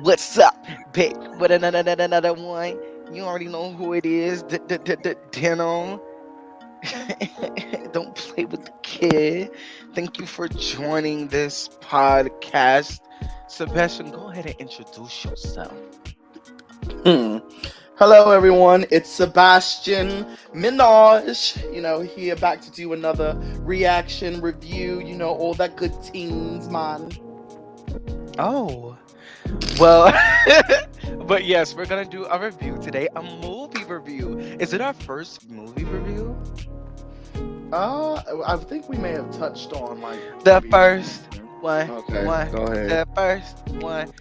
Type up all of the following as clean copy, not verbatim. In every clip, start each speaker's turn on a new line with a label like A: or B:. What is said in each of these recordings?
A: What's up, babe? With another one. You already know who it is. Deno. Don't play with the kid. Thank you for joining this podcast. Sebastian, go ahead and introduce yourself.
B: Hmm. Hello, everyone. It's Sebastian Minaj. Here back to do another reaction review. All that good teens, man.
A: Oh, well, but yes, we're gonna do a review today, a movie review. Is it our first movie review?
B: I think we may have touched on like
A: The
B: maybe.
A: first one,
B: Okay,
A: one,
B: go ahead.
A: the first one,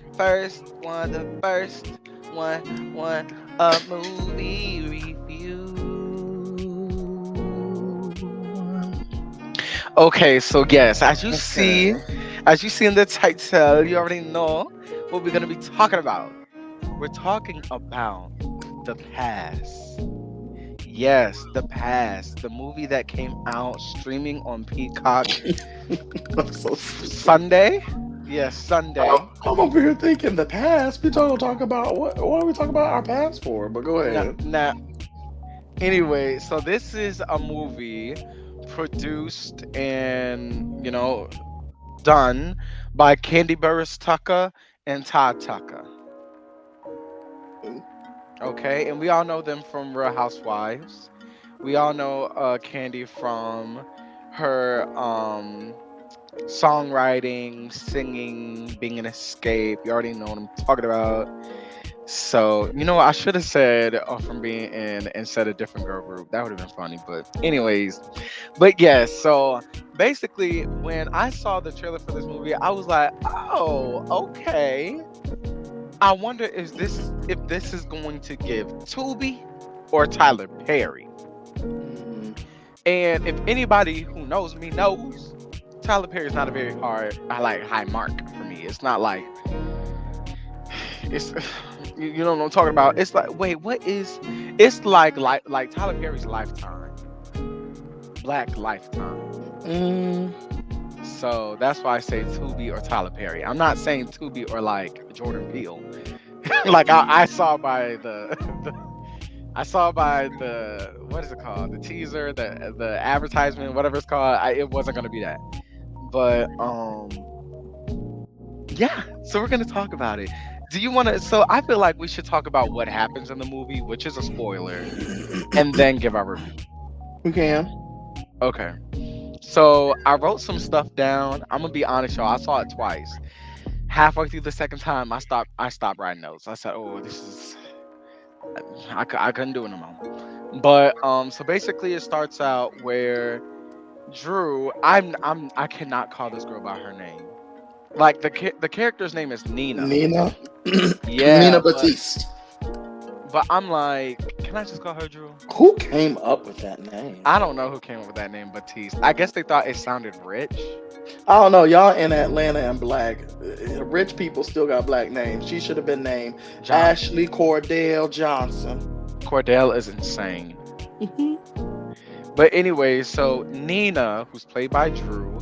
A: the first one, a movie review. Okay, so yes,
B: Okay.
A: as you see in the title, you already know what we're gonna be talking about. We're talking about the past. Yes, the past, the movie that came out streaming on Peacock
B: I'm so stupid.
A: Sunday. Yes, Sunday.
B: I'm over here thinking the past. We talk about what are we talking about our past for? But go
A: Now,
B: ahead.
A: now, anyway, so this is a movie produced and done by Candy Burris Tucker and Todd Tucker. Okay, and we all know them from Real Housewives. We all know Candy from her songwriting, singing, being an escape. You already know what I'm talking about. So, I should have said from being in instead of different girl group. That would have been funny. But, anyways, but yes. So, basically, when I saw the trailer for this movie, I was like, oh, okay. I wonder if this is going to give Tubi or Tyler Perry.
B: Mm,
A: And if anybody who knows me knows, Tyler Perry is not a very I like high mark for me. It's not like it's you know what I'm talking about. It's like wait, what is? It's like Tyler Perry's Lifetime, Black Lifetime.
B: mm,
A: So that's why I say Tubi or Tyler Perry. I'm not saying Tubi or like Jordan Peele. Like I saw by the I saw by the what is it called? The teaser, the advertisement, whatever it's called. It wasn't gonna be that. But yeah. So we're gonna talk about it. Do you want to? So I feel like we should talk about what happens in the movie, which is a spoiler, and then give our review.
B: we can.
A: Okay. So I wrote some stuff down. I'm gonna be honest, y'all. I saw it twice. Halfway through the second time, I stopped writing notes. I said, "Oh, this is I couldn't do it no more." But so basically, it starts out where Drew. I cannot call this girl by her name. Like the character's name is Nina.
B: Nina.
A: Yeah,
B: Nina Batiste.
A: but I'm like, can I just call her Drew?
B: Who came up with that name?
A: I don't know who came up with that name, Batiste. I guess they thought it sounded rich.
B: I don't know. Y'all in Atlanta and black. Rich people still got black names. She should have been named
A: Johnson.
B: Ashley Cordell Johnson.
A: Cordell is insane.
B: Mhm.
A: But anyway, so Nina, who's played by Drew,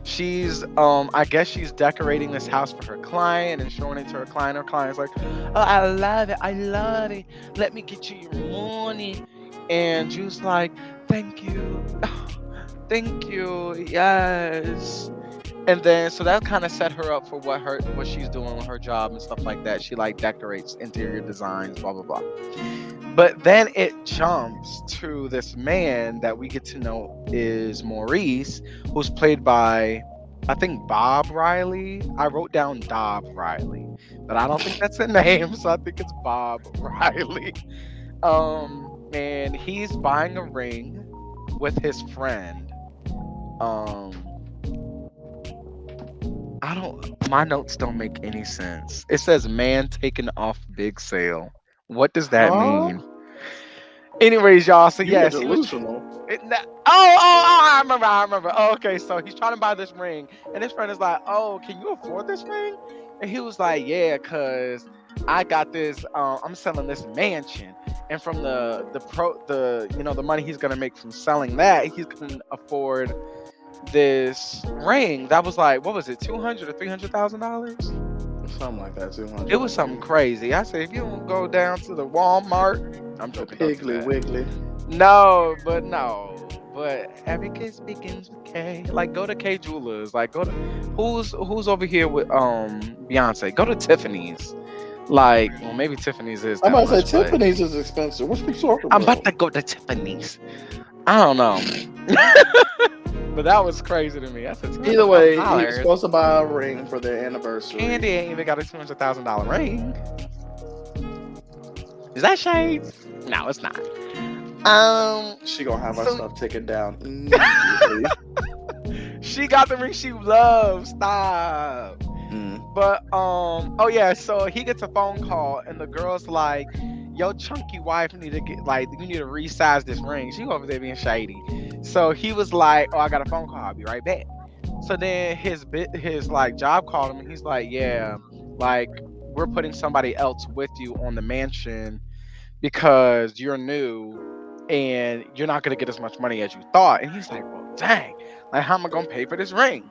A: she's I guess she's decorating this house for her client and showing it to her client. Her client's like, "Oh, I love it. I love it. Let me get you your money." And Drew's like, "Thank you. Thank you. Yes." And then so that kind of set her up for what she's doing with her job and stuff like that. She like decorates interior designs, blah blah blah. But then it jumps to this man that we get to know is Maurice, who's played by, I think, Bob Riley. I wrote down Dob Riley, but I don't think that's a name, so I think it's Bob Riley. And he's buying a ring with his friend. Um, I don't. My notes don't make any sense. It says man taken off big sale. What does that
B: Huh?
A: mean? Anyways, y'all. So
B: You were
A: yes, he was.
B: delusional.
A: I remember. I remember. Oh, okay, so he's trying to buy this ring, and his friend is like, "Oh, can you afford this ring?" And he was like, "Yeah, cause I got this. I'm selling this mansion, and from the money he's gonna make from selling that, he's gonna afford this ring that was like, what was it, $200,000 or $300,000?"
B: Something like that,
A: It was something
B: 200.
A: crazy. I said, if you don't go down to the Walmart, I'm
B: The
A: joking, don't do
B: Piggly
A: that.
B: Wiggly.
A: No, but no. But every kiss begins with K. Like go to K Jewelers. Like go to who's over here with Beyonce. Go to Tiffany's. Like, well maybe Tiffany's is
B: I'm
A: that
B: about to say
A: much, but
B: Tiffany's is expensive. What you talking
A: I'm about
B: about?
A: to go to Tiffany's. I don't know. But that was crazy to me. I said two hundred
B: Either
A: thousand
B: way, he was
A: dollars.
B: supposed to buy a ring for their anniversary.
A: Candy ain't even got a $200,000 ring. Is that shades? No, it's not. Um.
B: She gonna have her
A: So
B: stuff taken down immediately.
A: she got the ring she loves. Stop.
B: Mm.
A: But oh yeah, so he gets a phone call and the girl's like, "Yo, chunky wife need to get like you need to resize this ring." She over there being shady. So he was like, "Oh, I got a phone call. I'll be right back." So then his like job called him and he's like, "Yeah, like we're putting somebody else with you on the mansion because you're new and you're not gonna get as much money as you thought." And he's like, "Well, dang, like how am I gonna pay for this ring?"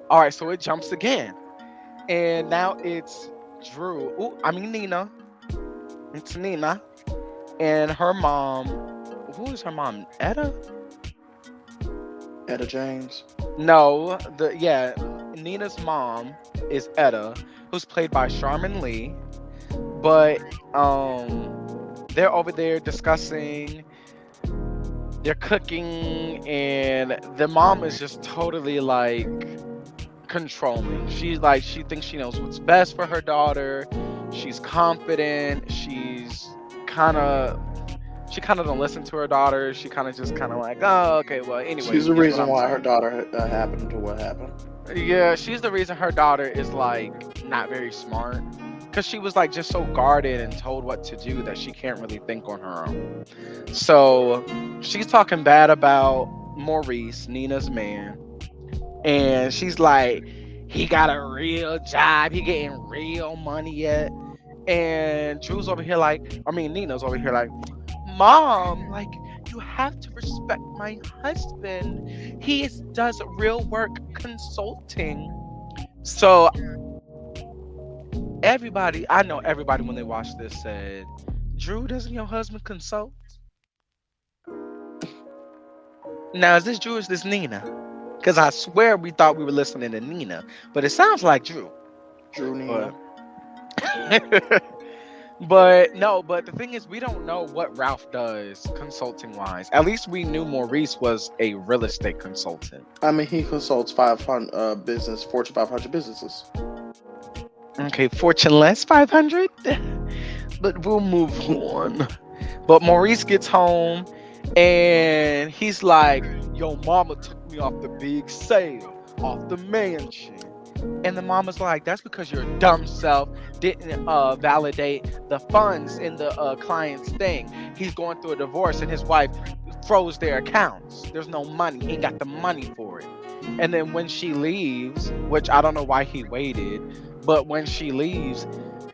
A: All right, so it jumps again. And now it's Drew. Nina. It's Nina and her mom. Who is her mom? Etta?
B: Etta James.
A: No, Nina's mom is Etta, who's played by Charmin Lee. But they're over there discussing. They're cooking, and the mom is just totally like controlling. She's like she thinks she knows what's best for her daughter. She's confident. She kind of don't listen to her daughter. She kind of just kind of like, oh, okay, well, anyway,
B: She's
A: you
B: the
A: get what
B: reason
A: I'm
B: why
A: saying.
B: her daughter happened to what happened.
A: Yeah, she's the reason her daughter is like not very smart because she was like just so guarded and told what to do that she can't really think on her own. So she's talking bad about Maurice, Nina's man, and she's like, he got a real job, he getting real money yet. And Drew's over here like, Nina's over here like, Mom, like, you have to respect my husband. Does real work consulting. So I know everybody when they watched this said, Drew, doesn't your husband consult? Now, is this Drew or is this Nina? Because I swear we thought we were listening to Nina, but it sounds like Drew.
B: Drew
A: But
B: Nina.
A: but no, but the thing is we don't know what Ralph does consulting wise. At least we knew Maurice was a real estate consultant.
B: I mean, he consults 500 Fortune 500 businesses.
A: Okay, fortune less 500, but we'll move on. But Maurice gets home and he's like, yo, mama took me off the big sale, off the mansion. And the mama's like, that's because your dumb self didn't validate the funds in the client's thing. He's going through a divorce and his wife froze their accounts. There's no money. He ain't got the money for it. And then when she leaves, which I don't know why he waited, but when she leaves,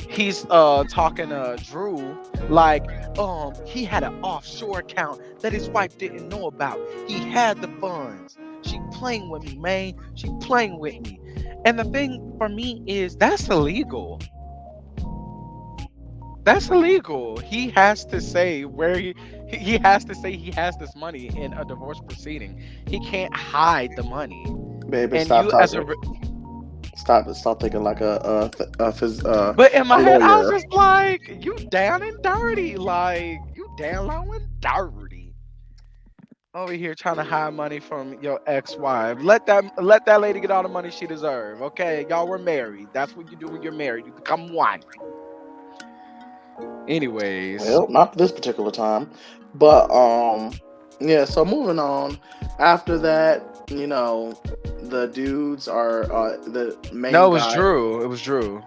A: he's talking to Drew like he had an offshore account that his wife didn't know about. He had the funds. She playing with me, man. She playing with me. And the thing for me is that's illegal. That's illegal. He has to say where he has to say he has this money in a divorce proceeding. He can't hide the money.
B: Baby,
A: And
B: stop
A: you as
B: talking.
A: a
B: Stop thinking like
A: but in my
B: a
A: head I was
B: lawyer.
A: just like, you down and dirty, like you down low and dirty. Over here trying to hide money from your ex-wife. Let that lady get all the money she deserve. Okay, y'all were married. That's what you do when you're married. You become one. Anyways,
B: Well, not this particular time, but yeah. So moving on. After that, the dudes are the
A: no,
B: main
A: it was
B: guy.
A: Drew. It was Drew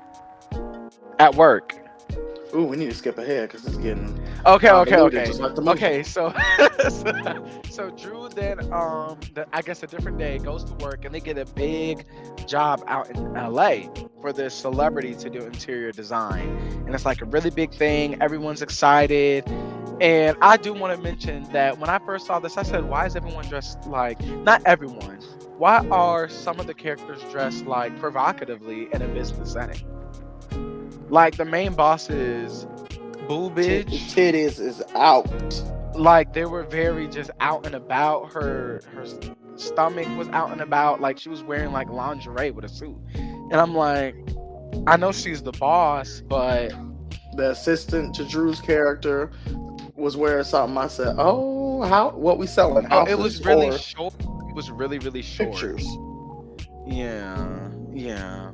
A: at work.
B: Ooh, we need to skip ahead because it's getting
A: Okay, okay,
B: convoluted,
A: okay,
B: just like the movie.
A: okay. So, so Drew then, I guess a different day goes to work and they get a big job out in LA for this celebrity to do interior design, and it's like a really big thing. Everyone's excited, and I do want to mention that when I first saw this, I said, "Why is everyone dressed like?" Not everyone, why are some of the characters dressed like provocatively in a business setting? Like the main boss's boobage,
B: Titties is out.
A: like they were very just out and about. Her stomach was out and about. Like she was wearing like lingerie with a suit, and I'm like, I know she's the boss, but
B: The assistant to Drew's character was wearing something. I said, "Oh, how? What we selling?
A: oh, it
B: Houses
A: was really
B: or
A: short. It was really really short.
B: pictures?"
A: Yeah, yeah.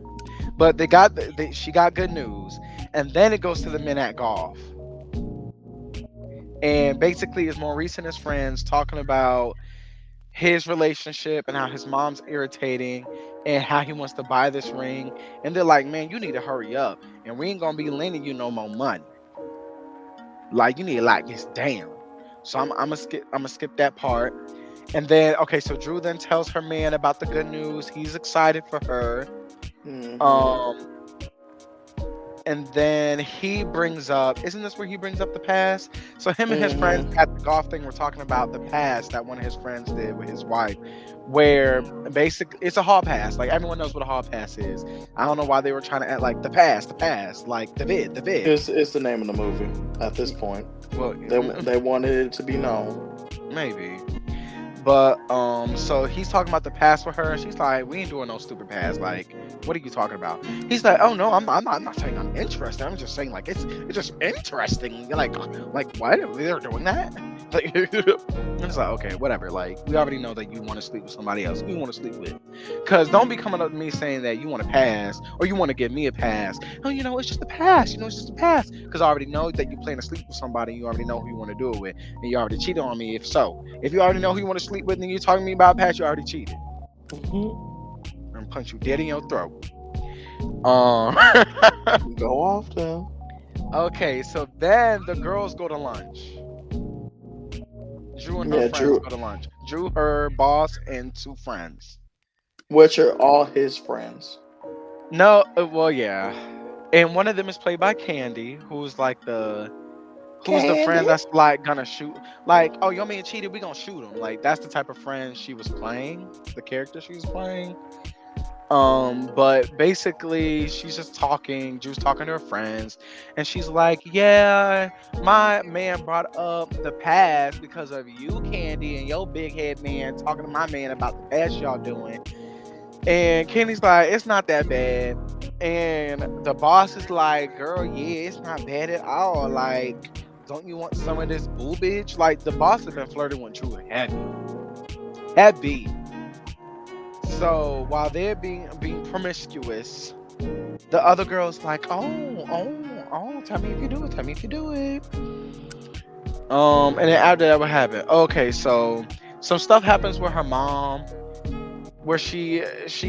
A: But they got she got good news, and then it goes to the men at golf, and basically it's Maurice and his friends talking about his relationship and how his mom's irritating and how he wants to buy this ring, and they're like, man, you need to hurry up, and we ain't gonna be lending you no more money. Like you need to lock this down. So I'm gonna skip that part. And then okay, so Drew then tells her man about the good news. He's excited for her.
B: Hmm.
A: Um and then he brings up, isn't this where he brings up the past? So him and his friends
B: Hmm.
A: at the golf thing were talking about the past that one of his friends did with his wife, where basically it's a hall pass. Like everyone knows what a hall pass is. I don't know why they were trying to act like the past, like the vid.
B: It's the name of the movie at this point.
A: Well,
B: They wanted it to be known.
A: maybe. But so he's talking about the past with her, and she's like, "We ain't doing no stupid past. Like, what are you talking about?" He's like, "Oh no, I'm not saying I'm interested. I'm just saying like it's just interesting. You're like what? They're doing that? Like, it's like okay, whatever. Like, we already know that you want to sleep with somebody else. Who you want to sleep with? Cause don't be coming up to me saying that you want to pass or you want to give me a pass. Oh, it's just a pass. It's just a pass. Cause I already know that you plan to sleep with somebody. You already know who you want to do it with, and you already cheated on me. If so, if you already know who you want to sleep with and you're talking to me about past, you already cheated.
B: Hmm.
A: I'm gonna punch you dead in your throat. Um.
B: Go off then.
A: Okay, so then the girls go to lunch. Drew and her
B: Yeah,
A: friends
B: Drew,
A: go to lunch. Drew, her boss, and two friends.
B: which are all his friends.
A: No, well, yeah, and one of them is played by Candy, who's the
B: Candy.
A: friend that's like gonna shoot. Like, oh, your man cheated, we gonna shoot him. Like, that's the type of friend she was playing, the character she was playing. But basically she's just talking, Drew's talking to her friends, and she's like, yeah, my man brought up the past because of you, Candy, and your big head man talking to my man about the past y'all doing. And Candy's like, it's not that bad. And the boss is like, girl, yeah, it's not bad at all. Like, don't you want some of this boobage? Like, the boss has been flirting with Drew heavy. Heavy. So while they're being promiscuous, the other girl's like, oh, tell me if you do it. Tell me if you do it. And then after that, what happened? Okay, so some stuff happens with her mom where she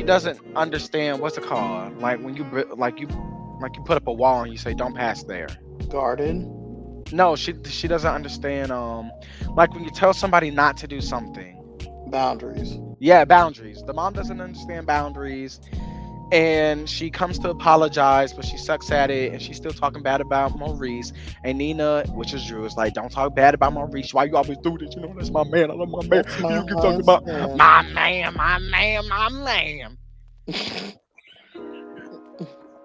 A: doesn't understand what's it called. Like when you put up a wall and you say don't pass there.
B: Garden.
A: No, she doesn't understand. Like when you tell somebody not to do something.
B: Boundaries.
A: Yeah, boundaries. The mom doesn't understand boundaries, and she comes to apologize, but she sucks at it, and she's still talking bad about Maurice. And Nina, which is Drew, is like, "Don't talk bad about Maurice. Why you always do this? That's my man. I love my man.
B: That's my
A: You keep talking about
B: husband.
A: my man, my man, my man."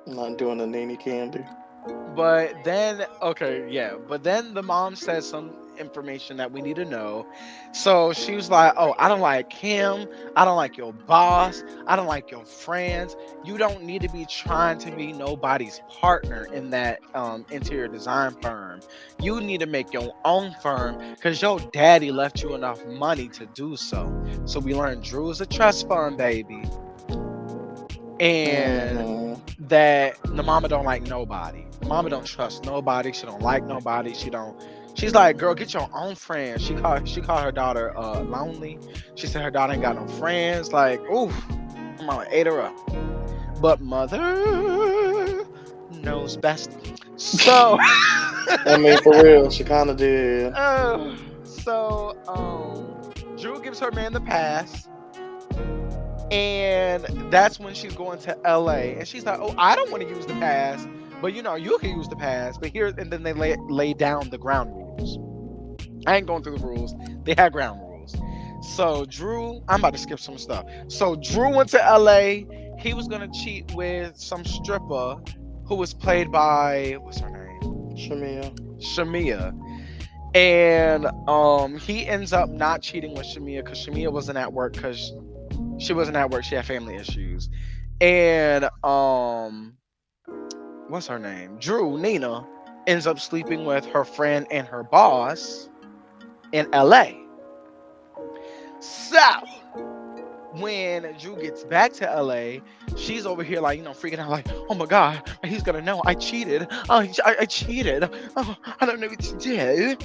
B: Not doing the nanny candy.
A: But then, okay, yeah. But then the mom says some information that we need to know. So she was like, "Oh, I don't like him. I don't like your boss. I don't like your friends. You don't need to be trying to be nobody's partner in that interior design firm. You need to make your own firm because your daddy left you enough money to do so." So we learned Drew is a trust fund baby, and
B: Hmm.
A: that the mama don't like nobody. The mama don't trust nobody. She don't like nobody. She don't. She's like, girl, get your own friends. She called her daughter lonely. She said her daughter ain't got no friends. Like, oof, my mama ate her up. But mother knows best. So,
B: I mean, for real, she kind of did.
A: Drew gives her man the pass. And that's when she's going to LA. And she's like, oh, I don't want to use the pass. But you can use the pass. But here, and then they lay down the ground rules. I ain't going through the rules. They had ground rules. So Drew, I'm about to skip some stuff. So Drew went to LA. He was gonna cheat with some stripper who was played by what's her name?
B: Shamia.
A: Shamia. And he ends up not cheating with Shamia because Shamia wasn't at work because she wasn't at work. She had family issues. And what's her name? Drew, Nina, ends up sleeping with her friend and her boss in LA. So when Drew gets back to LA, she's over here like, freaking out like, oh my God, he's gonna know I cheated. Oh, I cheated. Oh, I don't know what to do.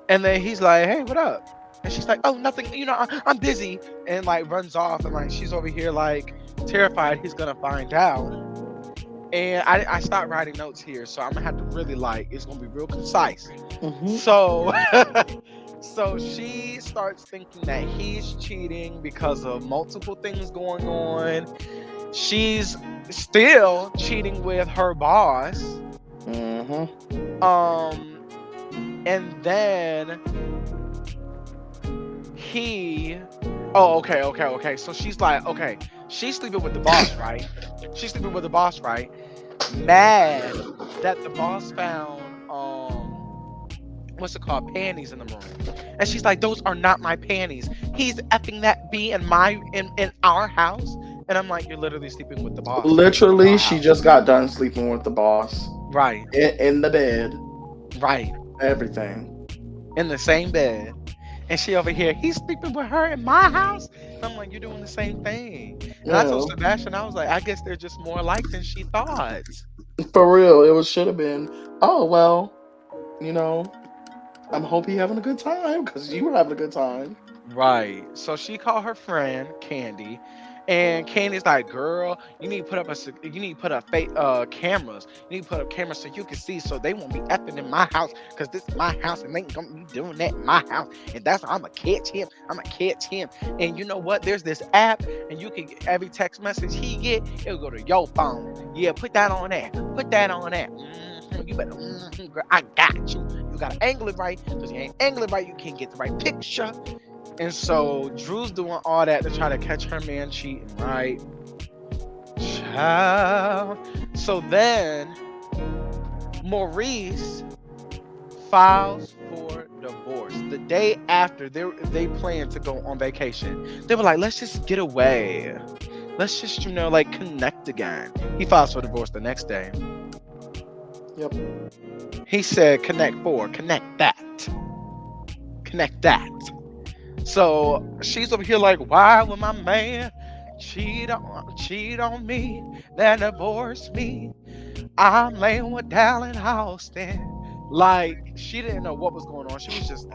A: And then he's like, hey, what up? And she's like, oh, nothing, I'm busy. And like runs off. And like, she's over here like terrified he's gonna find out. And I stopped writing notes here. So I'm gonna have to really like, it's gonna be real concise.
B: Mm-hmm.
A: So so she starts thinking that he's cheating because of multiple things going on. She's still cheating with her boss.
B: Mm-hmm.
A: And then he okay. So she's like, okay, she's sleeping with the boss, right? She's sleeping with the boss, right? Mad that the boss found what's it called, panties in the room. And she's like, those are not my panties. He's effing that B in our house. And I'm like, you're literally sleeping with the boss in
B: Literally,
A: our
B: she
A: house.
B: just got done sleeping with the boss
A: Right,
B: in the bed.
A: right.
B: Everything.
A: In the same bed. And she over here, he's sleeping with her in my house. And I'm like, you're doing the same thing. And I told
B: Yeah,
A: Sebastian, I was like, I guess they're just more alike than she thought.
B: for real. It was should have been. Oh well, you know. I'm hope he having a good time because you were having a good time.
A: Right. So she called her friend Candy, and Candy's like, "Girl, you need to put up you need to put up fake cameras. You need to put up cameras so you can see, so they won't be effing in my house, cause this is my house, and they ain't gonna be doing that in my house. And that's how I'm gonna catch him. I'm gonna catch him. And you know what? There's this app, and you can every text message he get, it'll go to your phone. Yeah, put that on there. Put that on there. You better, girl, I got you. You gotta angle it right, cause you ain't angle it right, you can't get the right picture." And so Drew's doing all that to try to catch her man cheating, right? Child. So then Maurice files for divorce the day after they plan to go on vacation. They were like, let's just get away. Let's just, like connect again. He files for divorce the next day.
B: Yep.
A: He said, connect for, connect that. Connect that. So she's over here like, why would my man cheat on me, then divorce me? I'm laying with Dallin Austin. Like she didn't know what was going on. She was just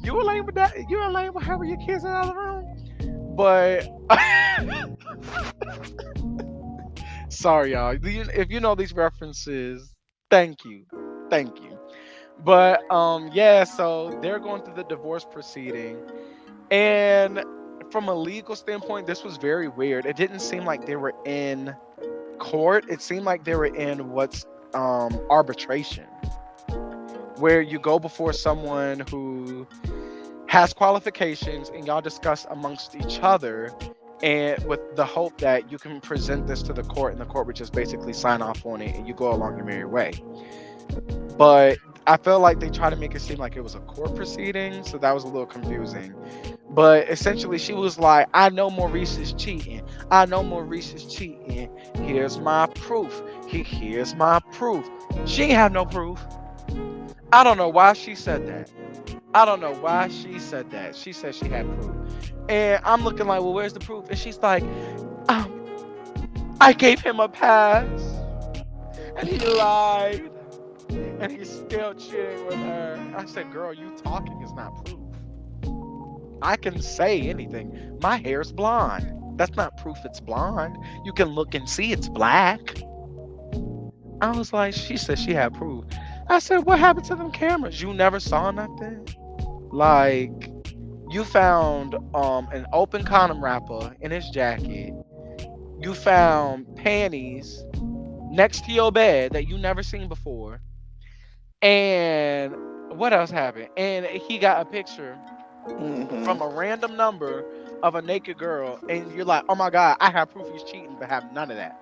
A: you were laying with that. You were laying with her with your kids in the other room. But sorry, y'all. If you know these references, thank you, thank you. But yeah. So they're going through the divorce proceeding. And from a legal standpoint, this was very weird. It didn't seem like they were in court. It seemed like they were in what's arbitration, where you go before someone who has qualifications and y'all discuss amongst each other, and with the hope that you can present this to the court and the court would just basically sign off on it and you go along your merry way. But I felt like they tried to make it seem like it was a court proceeding, so that was a little confusing. But essentially, she was like, I know Maurice is cheating. I know Maurice is cheating. Here's my proof. Here's my proof. She ain't have no proof. I don't know why she said that. I don't know why she said that. She said she had proof. And I'm looking like, well, where's the proof? And she's like, um, I gave him a pass. And he lied. And he's still cheating with her. I said, girl, you talking is not proof. I can say anything. My hair's blonde. That's not proof it's blonde. You can look and see it's black. I was like, she said she had proof. I said, what happened to them cameras? You never saw nothing? Like, you found an open condom wrapper in his jacket. You found panties next to your bed that you never seen before. And what else happened? And he got a picture.
B: Hmm.
A: from a random number of a naked girl, and you're like, oh my god, I have proof he's cheating, but have none of that.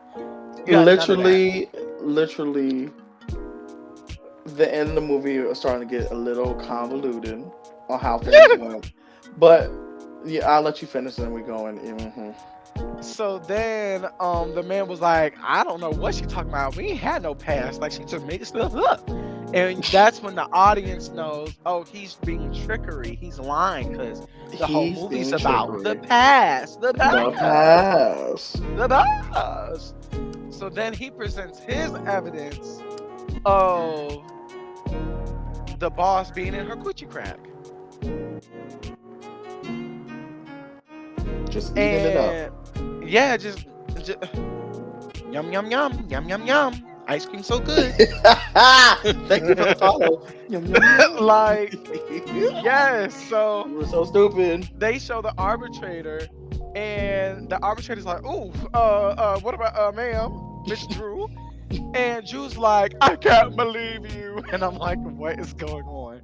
A: You got none of that.
B: Literally, the end of the movie was starting to get a little convoluted on how things went. But yeah, I'll let you finish and then we go in. Mm-hmm.
A: So then the man was like, I don't know what she talking about. We ain't had no past. Like she just made stuff up. And that's when the audience knows, oh, he's being trickery. He's lying because the whole
B: He's
A: movie's
B: being
A: about the
B: trickery.
A: past. The
B: The
A: past.
B: past.
A: The past. So then he presents his evidence of the boss being in her coochie crack.
B: Just eating it up.
A: And yeah, just yum yum yum yum yum yum. Ice cream so good.
B: Thank you for the follow. Yum yum yum.
A: Like, yes. So
B: You were so stupid.
A: they show the arbitrator, and the arbitrator's like, "Ooh, what about ma'am, Miss Drew?" And Drew's like, "I can't believe you," and I'm like, "What is going on?"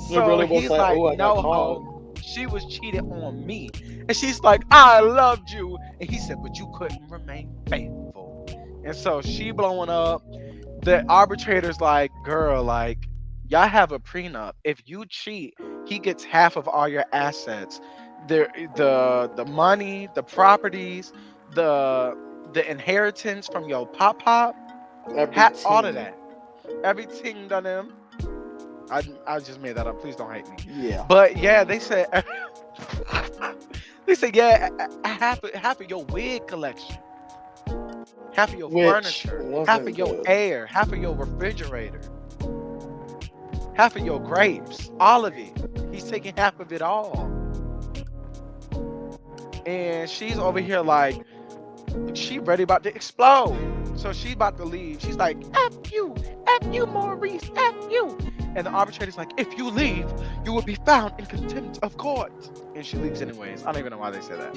B: It
A: So
B: really was
A: he's
B: like,
A: like,
B: oh, I got
A: "No,
B: caught.
A: ho, she was cheated on me," and she's like, "I loved you," and he said, "But you couldn't remain faithful," and so she blowing up. The arbitrator's like, girl, like, y'all have a prenup. If you cheat, he gets half of all your assets. The money, the properties, the the inheritance from your pop, all of
B: Everything.
A: that. Everything done him. I just made that up. Please don't hate me.
B: Yeah.
A: But yeah, they said they said yeah, half of your wig collection, half of your
B: Which
A: furniture, half of
B: wasn't
A: your
B: good.
A: air, half of your refrigerator, half of your grapes, all of it. He's taking half of it all. And she's over here like, she ready about to explode. So she's about to leave. She's like, F you, Maurice, F you. And the arbitrator's like, if you leave, you will be found in contempt of court. And she leaves anyways. I don't even know why they say that.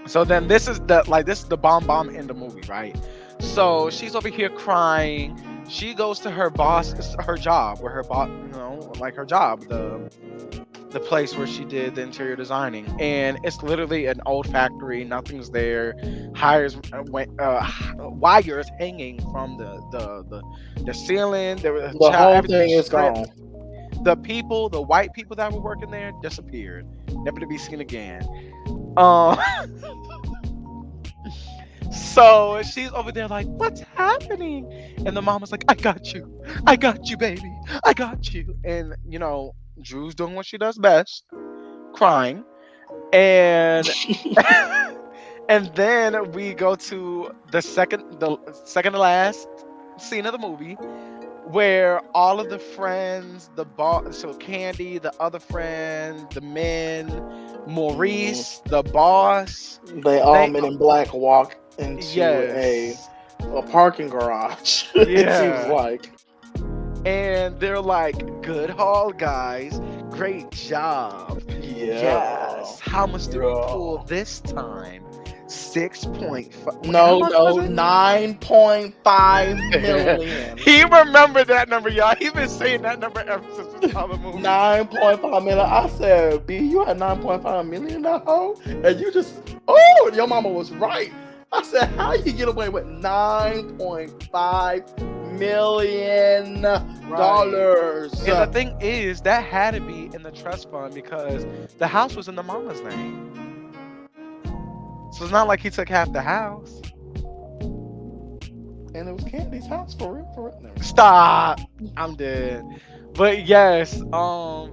A: So then this is the bomb in the movie, right? So she's over here crying. She goes to her boss, her job, where her boss, like her job, the place where she did the interior designing, and it's literally an old factory. Nothing's there. Hires wires hanging from the ceiling. There was a
B: The
A: child.
B: whole
A: Everything
B: thing
A: was
B: is
A: stripped.
B: gone.
A: The white people that were working there disappeared, never to be seen again. Um, so she's over there like, what's happening? And the mom was like, I got you, baby, I got you. And Drew's doing what she does best, crying. And and then we go to the second to last scene of the movie, where all of the friends, so Candy, the other friend, the men,
B: Mhm.
A: Maurice, the boss,
B: They all
A: they
B: men in black walk into
A: yes,
B: a parking garage. It seems
A: yeah,
B: like.
A: and they're like, good haul, guys, great job.
B: Yeah.
A: Yes, how much did we pull
B: Yeah.
A: this time? 6.5. How
B: No,
A: much was
B: no,
A: it?
B: 9.5 million.
A: He remembered that number, y'all. He been saying that number ever since we saw the movie.
B: 9.5 million. I said, B, you had 9.5 million that hoe? And you just, oh, your mama was right. I said, how you get away with $9.5 million?
A: Right. And the thing is, that had to be in the trust fund because the house was in the mama's name. So it's not like he took half the house.
B: And it was Candy's house for real, for real. Never mind.
A: Stop. I'm dead. But yes,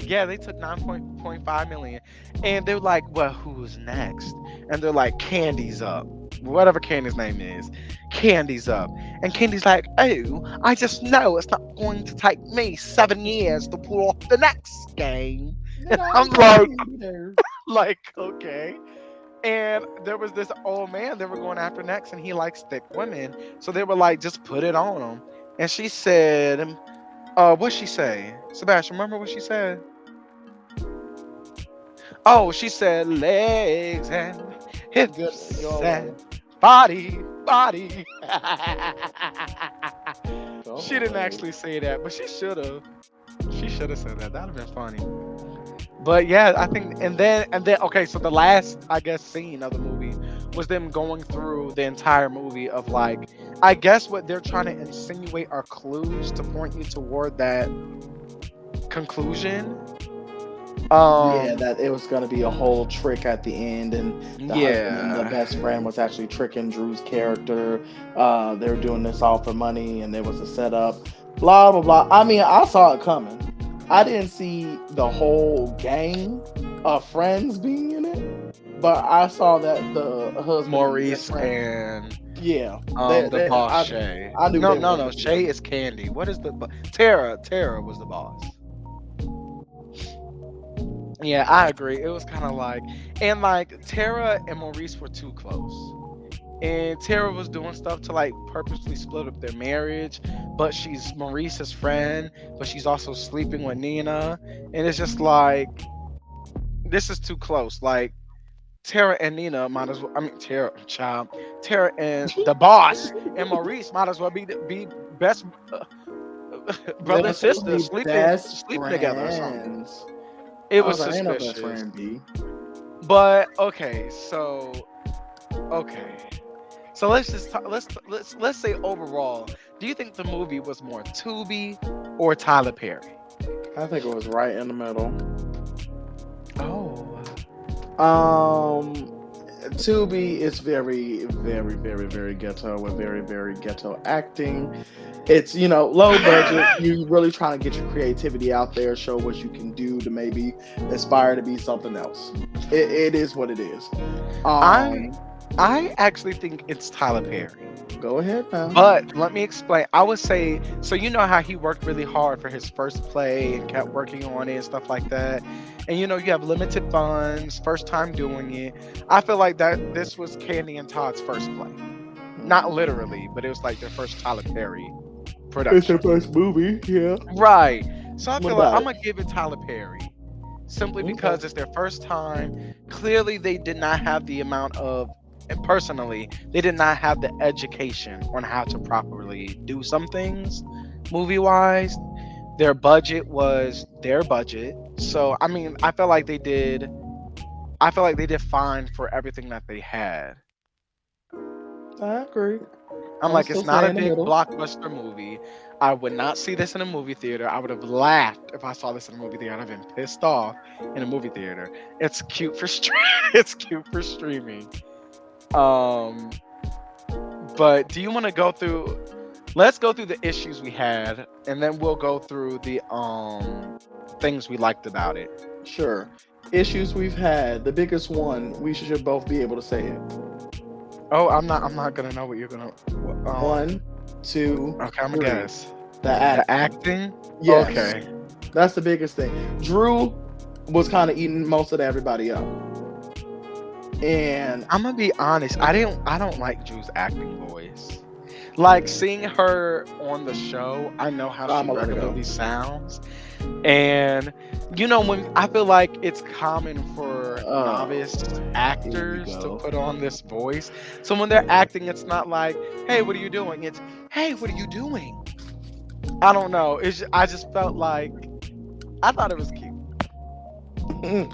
A: yeah, they took 9.5 million. And they're like, well, who's next? And they're like, Candy's up. Whatever Candy's name is. Candy's up. And Candy's like, oh, I just know it's not going to take me 7 years to pull off the next game.
B: And
A: And
B: I
A: I'm
B: ain't gonna
A: like,
B: be there.
A: okay. And there was this old man they were going after next, and he likes thick women. So they were like, just put it on him. And she said, what'd she say? Sebastian, remember what she said? Oh, she said legs and
B: Good,
A: hips
B: go away.
A: and body.
B: Go
A: She didn't
B: away.
A: actually say that, but she should have. She should have said that. That'd have been funny. But yeah, I think, and then okay, so the last, I guess, scene of the movie was them going through the entire movie of like, I guess what they're trying to insinuate are clues to point you toward that conclusion.
B: Yeah,
A: Um,
B: that it was gonna be a whole trick at the end, and the husband and the
A: yeah,
B: best friend was actually tricking Drew's character. They were doing this all for money, and there was a setup. Blah blah blah. I mean, I saw it coming. I didn't see the whole gang of friends being in it, but I saw that the husband and the best
A: Maurice
B: friend.
A: and
B: Yeah,
A: the boss
B: I
A: Shay.
B: I knew
A: No,
B: they
A: no,
B: weren't
A: no.
B: gonna get
A: Shay
B: it.
A: is Candy. What is the Tara? Tara was the boss. Yeah, I agree. It was kind of like, and like Tara and Maurice were too close. And Tara was doing stuff to like purposely split up their marriage, but she's Maurice's friend, but she's also sleeping with Nina. And it's just like, this is too close. Like, Tara and Nina might as well, I mean, Tara, child, Tara and the boss and Maurice might as well be best
B: They
A: brother
B: were
A: and
B: supposed to
A: sister
B: be best
A: sleeping together or something.
B: friends.
A: It
B: I
A: was
B: was like, ain't no best
A: suspicious.
B: friend B.
A: But okay, so okay. So let's just talk, let's say overall, do you think the movie was more Tubi or Tyler Perry?
B: I think it was right in the middle.
A: Oh,
B: Um, Tubi is very, very, very, very ghetto with very, very ghetto acting. It's low budget. You really trying to get your creativity out there, show what you can do to maybe aspire to be something else. It is what it is.
A: I
B: Um,
A: I actually think it's Tyler Perry.
B: go ahead now.
A: But let me explain. I would say, so you know how he worked really hard for his first play and kept working on it and stuff like that. And you have limited funds, first time doing it. I feel like that this was Candy and Todd's first play. Not literally, but it was like their first Tyler Perry
B: It's their
A: production.
B: first movie, yeah.
A: Right. So I
B: What
A: feel like
B: about
A: I'm
B: it?
A: gonna give it Tyler Perry simply
B: Okay.
A: because it's their first time. Clearly, they did not have the amount of, and personally, they did not have the education on how to properly do some things movie wise. Their budget was their budget. So, I mean, I feel like they did fine for everything that they had.
B: I agree.
A: I'm
B: I'm
A: like, it's
B: still
A: not a
B: saying the
A: big
B: middle.
A: blockbuster movie. I would not see this in a movie theater. I would have laughed if I saw this in a movie theater. I'd have been pissed off in a movie theater. It's cute for it's cute for streaming. Um, but do you want to go through? Let's go through the issues we had, and then we'll go through the things we liked about it.
B: Sure. Issues we've had. The biggest one, we should both be able to say it.
A: Oh, I'm not gonna know what you're gonna.
B: One, two,
A: Okay, I'm gonna
B: three.
A: guess.
B: The
A: The
B: acting.
A: acting.
B: Yes,
A: Okay.
B: that's the biggest thing. Drew was kind of eating most of everybody up, and
A: I'm gonna be honest. I don't like Drew's acting voice. Like seeing her on the show, I know how
B: I'm
A: she
B: gonna let it go.
A: regularly sounds, and when I feel like it's common for
B: Oh,
A: novice
B: here we
A: actors to
B: go.
A: put on this voice. So when they're acting, it's not like, "Hey, what are you doing?" It's, "Hey, what are you doing?" I don't know. I just felt like I thought it was cute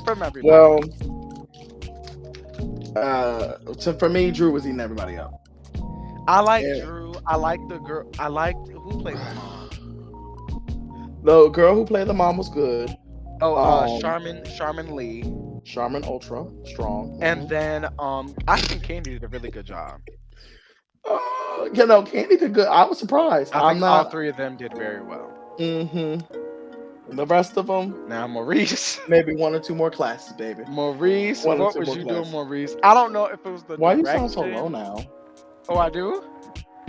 A: from
B: Well,
A: everybody.
B: so for me, Drew was eating everybody up.
A: I like
B: And
A: Drew. I like the girl. I liked who played the mom.
B: the girl who played the mom was good.
A: Oh,
B: Um,
A: Charmin Lee.
B: Charmin Ultra strong.
A: And then I think Candy did a really good job.
B: Candy did good. I was surprised.
A: I
B: I'm
A: think all
B: not.
A: three of them did very well.
B: hmm The rest of them,
A: Now Maurice,
B: maybe one or two more classes, baby.
A: Maurice,
B: One or
A: what
B: two
A: was
B: more
A: you doing,
B: classes.
A: Maurice? I don't know if it was the
B: Why you sound so low
A: direction.
B: now?
A: Oh, I do.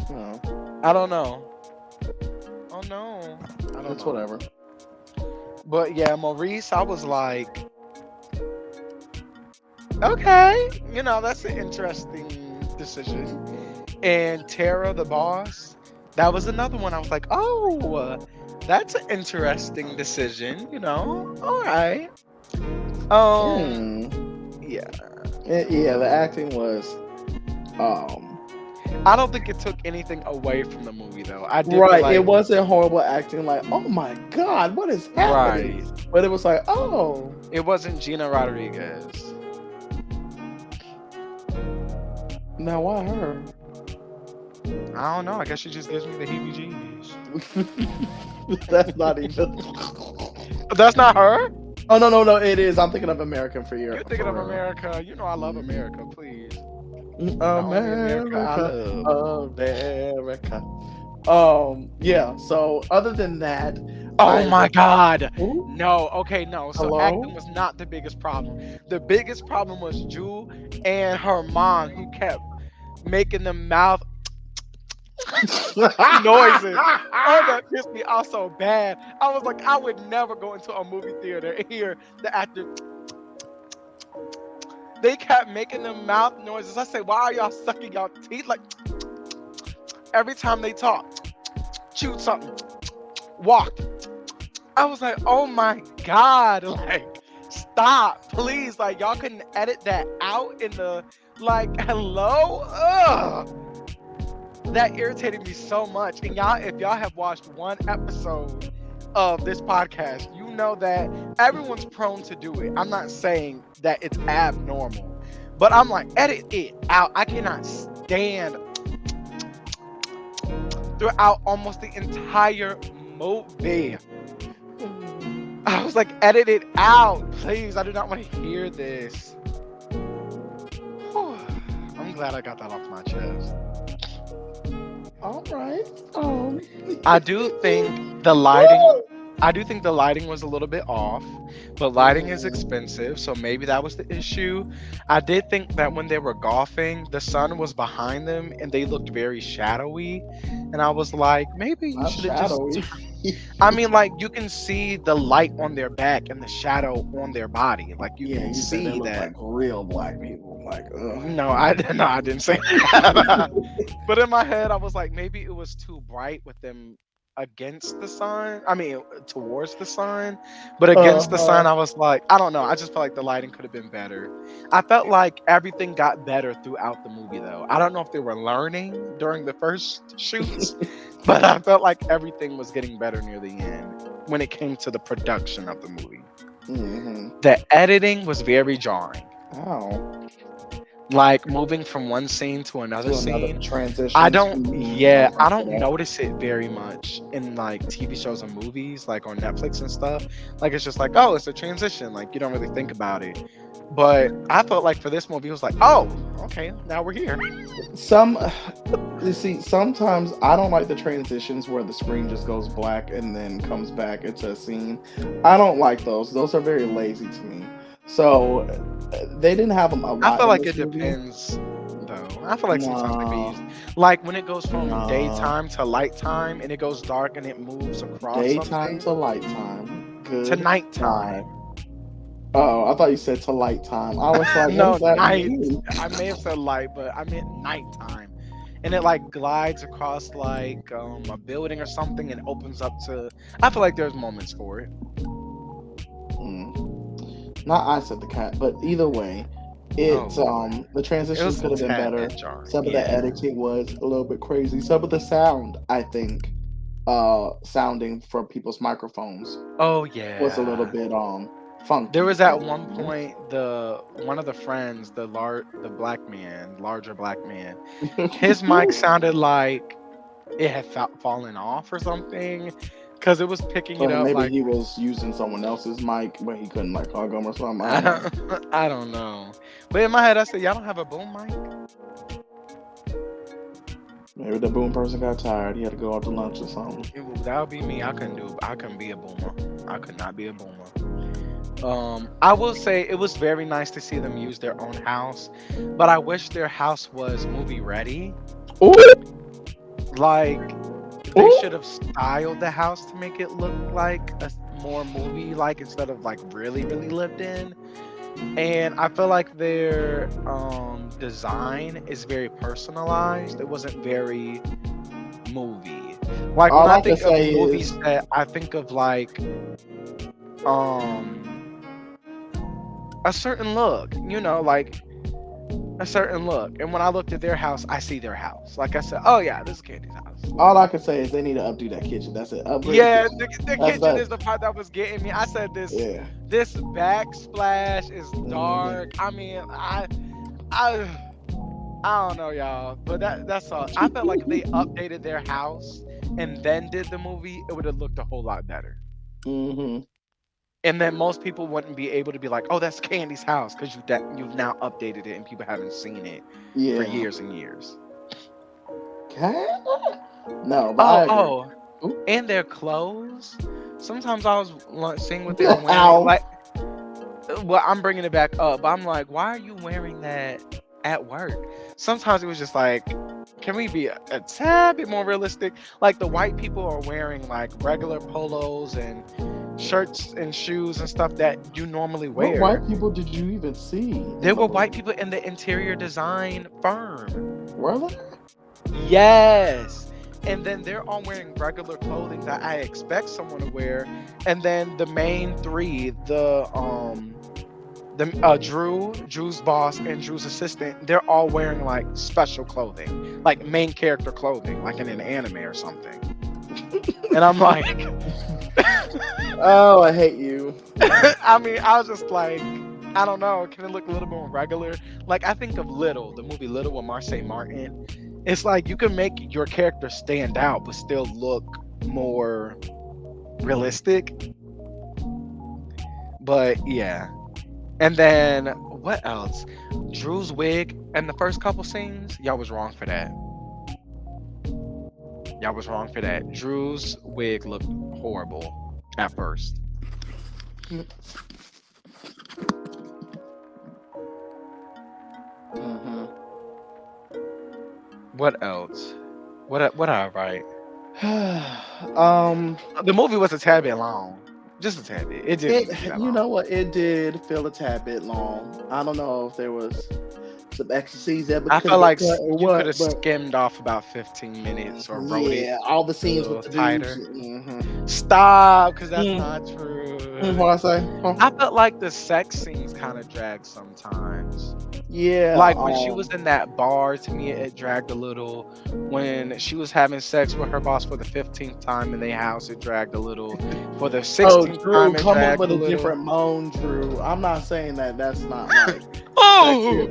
B: Oh,
A: I don't know. Oh no, I don't
B: it's
A: know.
B: whatever.
A: But yeah, Maurice, I was like, okay, that's an interesting decision. And Tara, the boss, that was another one. I was like, oh, that's an interesting decision. All right. Um,
B: Hmm.
A: yeah.
B: Yeah, the acting was um
A: I don't think it took anything away from the movie though. I did feel
B: Right. It
A: like
B: wasn't horrible acting like, oh my God, what is happening?
A: right.
B: But it was like, oh,
A: It wasn't Gina Rodriguez.
B: now why her?
A: I don't know. I guess she just gives me the heebie-jeebies.
B: That's not even.
A: That's not her.
B: Oh no, no, no! It is. I'm thinking of American for
A: You're thinking of America. You know I love America. Please, the only America I
B: America,
A: love.
B: America. Yeah. So other than that,
A: Oh
B: I
A: my God.
B: Ooh,
A: No. Okay. No. So acting
B: hello.
A: was not the biggest problem. The biggest problem was Jewel and her mom, who kept making the mouth noises. Oh, that pissed me off so bad. I was like, I would never go into a movie theater and hear the actor. They kept making them mouth noises. I said, why are y'all sucking y'all teeth? Like every time they talk, chewed something, walked. I was like, oh my God, like, stop, please. Like, y'all couldn't edit that out in the, like, hello? Ugh. That irritated me so much. And y'all, if y'all have watched one episode of this podcast, you know that everyone's prone to do it. I'm not saying that it's abnormal, but I'm like, edit it out. I cannot stand throughout almost the entire movie. I was like, edit it out, please. I do not want to hear this. Whew. I'm glad I got that off my chest.
B: All right.
A: I do think the lighting I do think the lighting was a little bit off, but lighting is expensive, so maybe that was the issue. I did think that when they were golfing, the sun was behind them and they looked very shadowy, and I was like, maybe you
B: Not
A: should have just
B: shadowy.
A: I mean, like, you can see the light on their back and the shadow on their body. Like, you
B: Yeah,
A: can
B: you said they
A: see
B: look
A: that.
B: like real black people. Like, ugh.
A: No, I didn't say that. But in my head, I was like, maybe it was too bright with them against the sun. I mean, towards the sun, but against the sun,
B: Uh-huh.
A: I was like, I don't know. I just felt like the lighting could have been better. I felt like everything got better throughout the movie, though. I don't know if they were learning during the first shoots, but I felt like everything was getting better near the end when it came to the production of the movie.
B: Mm-hmm.
A: The editing was very jarring.
B: Oh.
A: Like moving from one scene to another
B: To another
A: scene. I
B: transitions.
A: don't,
B: I
A: yeah, I
B: remember
A: don't
B: that.
A: notice it very much in like TV shows and movies, like on Netflix and stuff. Like it's just like, oh, it's a transition. Like you don't really think about it. But I felt like for this movie, it was like, oh, okay, now we're here.
B: Some, you see, sometimes I don't like the transitions where the screen just goes black and then comes back into a scene. I don't like those. Those are very lazy to me. So they didn't have them a
A: I
B: lot
A: feel
B: in
A: like
B: this
A: it
B: movie.
A: depends, though. I feel like sometimes they can
B: Nah,
A: use, like when it goes from
B: nah.
A: daytime to light time and it goes dark and it moves across
B: Daytime
A: something
B: to light time.
A: to
B: Good
A: nighttime.
B: God. Oh, I thought you said to light time. I was like, what
A: No,
B: does that
A: night.
B: mean?
A: I may have said light, but I meant nighttime. And it like glides across like a building or something and opens up to. I feel like there's moments for it.
B: Not I said the cat, but either way,
A: Oh boy,
B: the
A: it
B: transitions
A: was a
B: could have been
A: tad
B: better.
A: bit jarring.
B: Some of the
A: Yeah.
B: editing was a little bit crazy. Some of the sound, I think, sounding from people's microphones
A: Oh
B: was a little
A: yeah.
B: bit
A: There
B: funky.
A: was at one point the one of the friends, the black man, larger black man. His mic sounded like it had fallen off or something, because it was picking it
B: So
A: up
B: maybe
A: like
B: he was using someone else's mic, but he couldn't like hug him or something. I
A: I
B: don't know.
A: don't, I don't know. But in my head, I said, y'all don't have a boom mic?
B: Maybe the boom person got tired. He had to go out to lunch or something.
A: That would be me. I couldn't be a boomer. I could not be a boomer. I will say it was very nice to see them use their own house, but I wish their house was movie ready.
B: Ooh,
A: Like they
B: ooh.
A: should have styled the house to make it look like a more movie like instead of like really really lived in. And I feel like their design is very personalized. It wasn't very movie. Like when
B: All
A: I
B: I can
A: think of
B: say
A: movies
B: is,
A: that I think of like um a certain look, like a certain look. And when I looked at their house, I see their house. Like I said, oh yeah, this is Candy's house.
B: All I can say is they need to updo that kitchen. That's it. Upgrade the
A: Yeah,
B: kitchen.
A: the
B: That's
A: kitchen
B: that.
A: is the part that was getting me. I said
B: Yeah.
A: this backsplash is
B: Hmm.
A: dark. I mean, I I don't know, y'all, but that's all. I felt like if they updated their house and then did the movie, it would have looked a whole lot better.
B: Hmm.
A: And then most people wouldn't be able to be like, "Oh, that's Candy's house," because you've now updated it and people haven't seen it for
B: Yeah.
A: years and years.
B: Kinda. No, but I
A: Oh,
B: agree.
A: oh,
B: Ooh.
A: and their clothes. Sometimes I was seeing what they were wearing.
B: Ow.
A: Like, well, I'm bringing it back up, but I'm like, why are you wearing that at work? Sometimes it was just like, can we be a tad bit more realistic? Like the white people are wearing like regular polos and shirts and shoes and stuff that you normally
B: What
A: wear.
B: white people did you even see in
A: There
B: the
A: were white
B: movie?
A: people in the interior design firm.
B: Were there?
A: Yes. And then they're all wearing regular clothing that I expect someone to wear. And then the main three, Drew's boss and Drew's assistant, they're all wearing like special clothing, like main character clothing, like in an anime or something. And I'm like,
B: Oh, I hate you.
A: I mean, I was just like, I don't know. Can it look a little more regular? Like I think of Little, the movie Little with Marseille Martin. It's like you can make your character stand out, but still look more realistic. But yeah. And then what else? Drew's wig and the first couple scenes, y'all was wrong for that. Y'all was wrong for that. Drew's wig looked horrible at first.
B: Hmm.
A: What else? What I write?
B: um,
A: The movie was a tad bit long, just a tad bit. It didn't need to be
B: it
A: that
B: you
A: long.
B: know what? It did feel a tad bit long. I don't know if there was some extra scenes that
A: I
B: could have
A: felt
B: been
A: like
B: cut or
A: you could
B: what,
A: have
B: but
A: skimmed off about 15 minutes or wrote it
B: yeah, all the
A: a
B: scenes with
A: little
B: the dudes.
A: tighter.
B: Hmm.
A: Stop, because that's
B: Mm.
A: not true.
B: What I say? Huh?
A: I felt like the sex scenes kind of dragged sometimes.
B: Yeah.
A: Like when she was in that bar, to me it dragged a little. When she was having sex with her boss for the 15th time in their house, it dragged a little. For the
B: Oh,
A: 16th
B: Drew,
A: time, it
B: come up
A: dragged
B: with
A: a
B: a
A: little.
B: different moan, Drew. I'm not saying that that's not like sexy.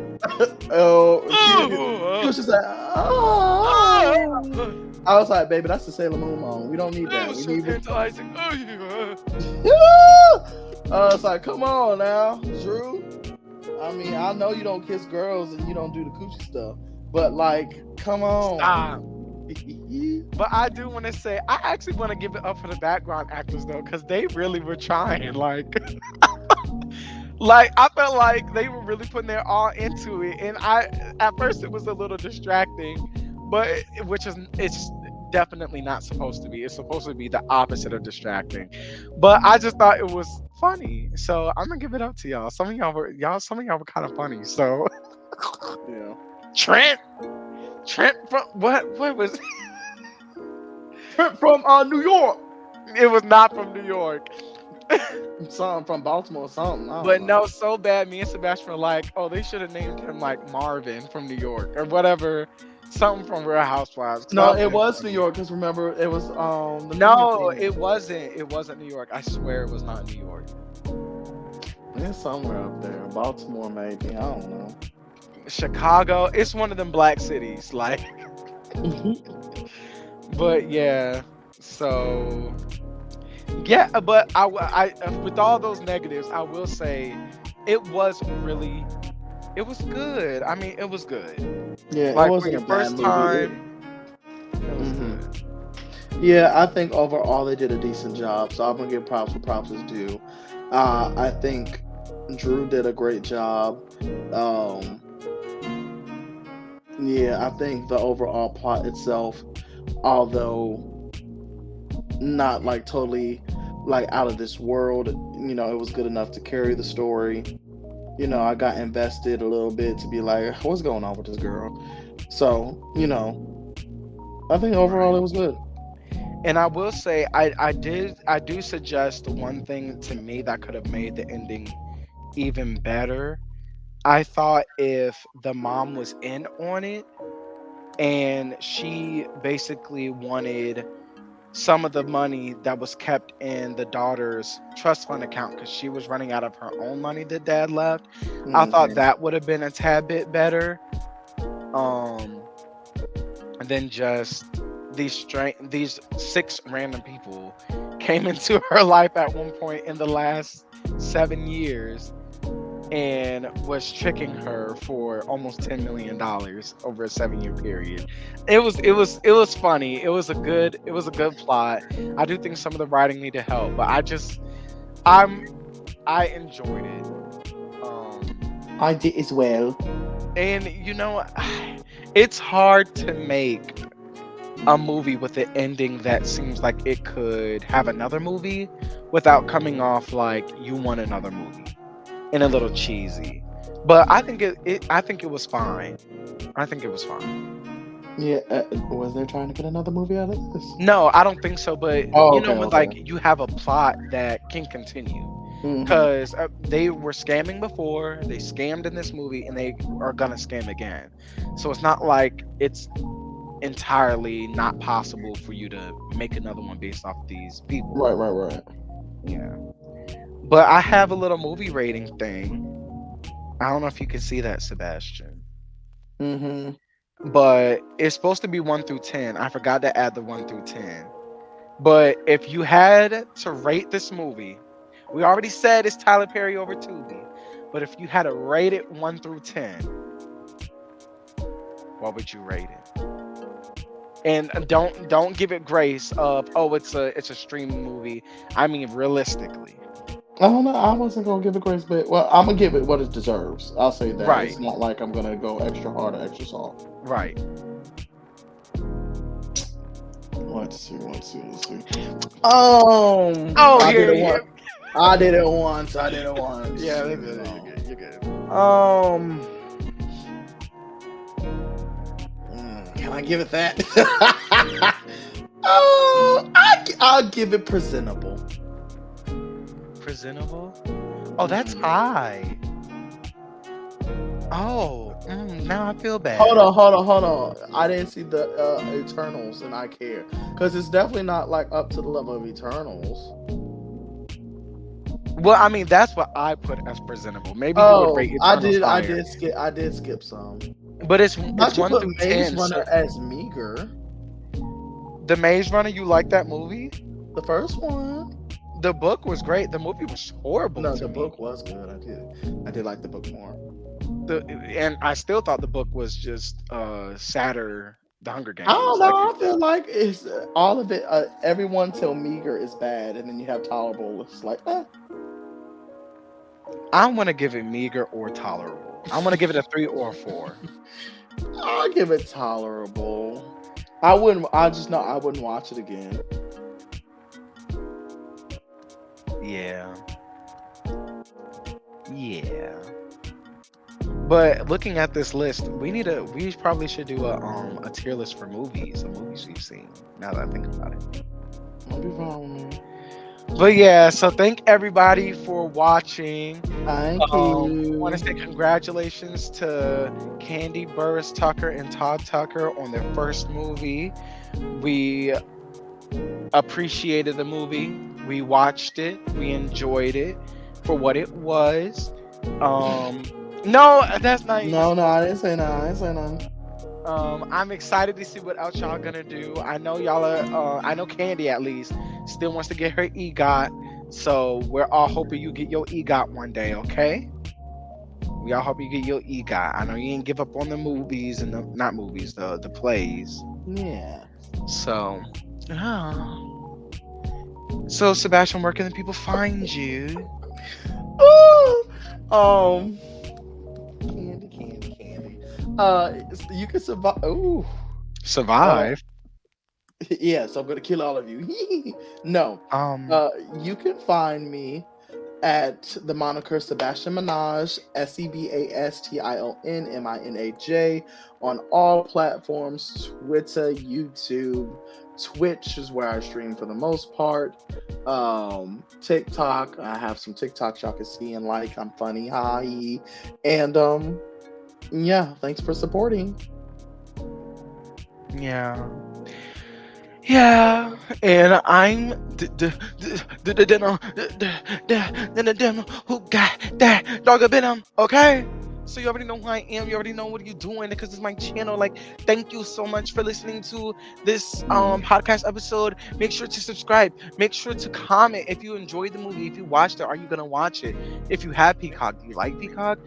A: Oh,
B: Oh, she
A: oh,
B: was just like,
A: oh,
B: oh.
A: oh,
B: I was like, baby, that's the Sailor Moon moan. We don't need
A: it
B: that.
A: was
B: We
A: so
B: need.
A: tantalizing. Oh, yeah.
B: It's like, come on now, Drew. I mean, I know you don't kiss girls and you don't do the coochie stuff, but like, come on.
A: Stop. But I do want to say, I actually want to give it up for the background actors though, because they really were trying. Like I felt like they were really putting their all into it, and at first it was a little distracting, but which is it's definitely not supposed to be. It's supposed to be the opposite of distracting. But I just thought it was funny, so I'm gonna give it up to y'all. Some of y'all were kind of funny. So
B: Yeah.
A: Trent, Trent from what was
B: Trip from New York.
A: it was not from New York.
B: Something from Baltimore, something. I don't
A: But
B: know.
A: no, so bad. Me and Sebastian were like, "Oh, they should have named him like Marvin from New York or whatever, something from Real Housewives." Because
B: No,
A: that would
B: it
A: have been
B: was New
A: funny.
B: York. Cause remember, it was the movie
A: No,
B: thing.
A: it wasn't. It wasn't New York. I swear it was not New York.
B: It's somewhere up there, Baltimore maybe. I don't know.
A: Chicago. It's one of them black cities. Like, but yeah. So yeah, but with all those negatives, I will say it was really, it was good. I mean, it was good.
B: Yeah, it
A: Like for
B: wasn't
A: your
B: a bad
A: first
B: movie.
A: time, it was
B: Hmm.
A: good.
B: Yeah, I think overall they did a decent job. So I'm gonna give props where props is due. I think Drew did a great job. Um, yeah, I think the overall plot itself, although not like totally like out of this world, it was good enough to carry the story. I got invested a little bit to be like, what's going on with this girl? So, I think overall
A: Right.
B: it was good.
A: And I will say, I do suggest one thing to me that could have made the ending even better. I thought if the mom was in on it and she basically wanted some of the money that was kept in the daughter's trust fund account because she was running out of her own money that dad left. I thought
B: Hmm.
A: that would have been a tad bit better. Um, than just these six random people came into her life at one point in the last 7 years and was tricking her for almost $10 million over a 7 year period. It was funny. It was a good plot. I do think some of the writing needed help, but I'm I enjoyed it. Um
B: I did as well.
A: and it's hard to make a movie with an ending that seems like it could have another movie without coming off like you want another movie and a little cheesy. But I think it was fine. I think it was fine.
B: Yeah, was they trying to get another movie out of this?
A: No, I don't think so. But
B: Oh,
A: you know
B: okay,
A: when
B: okay.
A: like you have a plot that can continue
B: Hmm.
A: because they were scamming before, they scammed in this movie, and they are gonna scam again. So it's not like it's entirely not possible for you to make another one based off these people.
B: Right, right, right.
A: Yeah. But I have a little movie rating thing. I don't know if you can see that, Sebastian.
B: Hmm.
A: But it's supposed to be 1 through 10. I forgot to add the 1 through 10. But if you had to rate this movie, we already said it's Tyler Perry over Tubi. But if you had to rate it 1 through 10, what would you rate it? And don't give it grace of it's a streaming movie. I mean realistically.
B: I don't know. I wasn't gonna give it grace, but well, I'm gonna give it what it deserves. I'll say that.
A: Right.
B: It's not like I'm gonna go extra hard or extra soft.
A: Right.
B: Let's see. Let's see. Let's see.
A: Oh,
B: I did
A: here,
B: it
A: here.
B: once. I did it once. I did it once.
A: Yeah,
B: You
A: you're good. You're
B: know.
A: good. You're good.
B: Um. Can I give it that? I'll give it presentable.
A: Presentable. Oh, that's
B: Mhm.
A: high. Oh, now I feel
B: Hold
A: bad.
B: on, hold on, hold on. I didn't see the Eternals, and I care because it's definitely not like up to the level of Eternals.
A: Well, I mean, that's what I put as presentable. Maybe you would
B: Oh,
A: rate Eternals
B: I
A: higher,
B: did skip. I did skip some.
A: but it's
B: Not you
A: one
B: put
A: through
B: Maze
A: 10.
B: Runner
A: So
B: as meager.
A: the Maze Runner, you like that movie?
B: The first one.
A: The book was great. The movie was horrible
B: No,
A: to
B: the
A: me.
B: book was good. I did like the book more.
A: And I still thought the book was just sadder. The Hunger
B: I don't
A: Games,
B: know.
A: like
B: I feel like it's all of it. Everyone till meager is bad, and then you have tolerable. It's like,
A: I want to give it meager or tolerable. I want to give it a 3 or a 4.
B: I'll give it tolerable. I wouldn't. I just know I wouldn't watch it again.
A: Yeah, yeah. But looking at this list, we probably should do a tier list for movies, the movies we've seen. Now that I think about it.
B: I'll be fine with me.
A: But yeah, so thank everybody for watching.
B: Thank
A: I want to
B: you.
A: say congratulations to Candy Burris Tucker and Todd Tucker on their first movie. We appreciated the movie. We watched it. We enjoyed it for what it was. Um, no, that's not even
B: No, no,
A: supposed
B: I
A: to.
B: didn't say no. I didn't say nothing.
A: I'm excited to see what else y'all gonna do. I know y'all are. I know Candy at least still wants to get her EGOT. So we're all hoping you get your EGOT one day. Okay. We all hope you get your EGOT. I know you ain't give up on the movies and not movies, the plays.
B: Yeah.
A: So, oh. So Sebastian, where can the people find you?
B: Ooh, um, candy, candy, candy. You can survive. Ooh. Uh,
A: Survive.
B: yeah. So I'm gonna kill all of you. No.
A: Um.
B: You can find me at the moniker Sebastian Minaj, SEBASTIONMINAJ, on all platforms: Twitter, YouTube, Twitch is where I stream for the most part. TikTok, I have some TikToks y'all can see and like. I'm funny, hi. And yeah, thanks for supporting.
A: Yeah. Yeah, and I'm the who got that dog venom. Okay, so you already know who I am. You already know what you're doing because it's my channel. Like, thank you so much for listening to this podcast episode. Make sure to subscribe. Make sure to comment if you enjoyed the movie. If you watched it, are you gonna watch it? If you have Peacock, do you like Peacock?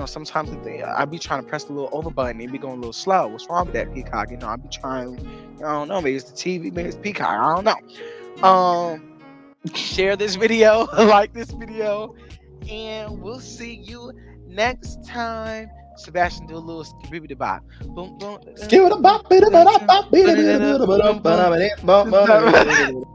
A: Sometimes I be trying to press the little over button. It be going a little slow. What's wrong with that Peacock? I be trying. I don't know. Maybe it's the TV. Maybe it's Peacock. I don't know. Share this video, like this video, and we'll see you next time. Sebastian, do a little skibbity bop. Boom, boom, boom, boom, boom, boom, boom, boom, boom, boom, boom.